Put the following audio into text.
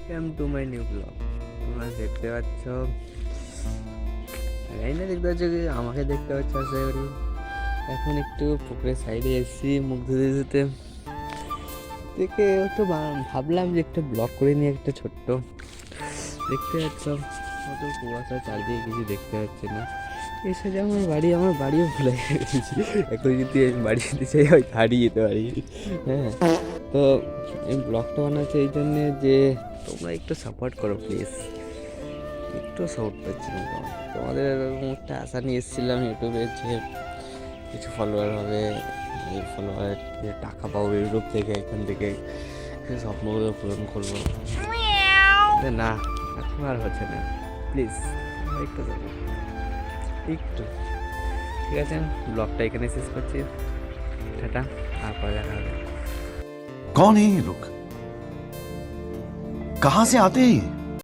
Welcome to my new blog. তোমরা দেখতে পাচ্ছ, লাইনে দেখতে পাচ্ছ কি আমাকে দেখতে পাচ্ছ আশা করি। এখন একটু পুকুরের সাইডে এসেছি মুখ ধুতে ধুতে, দেখে একটু ভাবলাম যে একটা ব্লগ করে নিয়ে একটা ছোট্ট। দেখতে পাচ্ছ কত কুয়াশা, চারদিকে কিছু দেখতে পাচ্ছি না। এসে যে আমার বাড়িও ভুলে গেছি। এখন যদি আমি বাড়ি যেতে চাই হয়তো হারিয়ে যেতে পারি। হ্যাঁ, তো এই ব্লগটা বানাচ্ছি এই জন্যে যে তোমরা একটু সাপোর্ট করো প্লিজ। একটু সাপোর্ট পাচ্ছি না তোমাদের এরকম একটা আশা নিয়ে এসেছিলাম ইউটিউবে যে কিছু ফলোয়ার হবে, এই ফলোয়ার টাকা পাবো ইউটিউব থেকে, এখান থেকে সেই স্বপ্নগুলো পূরণ করবো। না, এখন আর হচ্ছে না। প্লিজ একটু সাপোর্ট, একটু। ঠিক আছে, ব্লগটা এখানে শেষ করছি। টাটা, তারপরে দেখা হবে। कौन है ये लोग? कहां से आते हैं ये?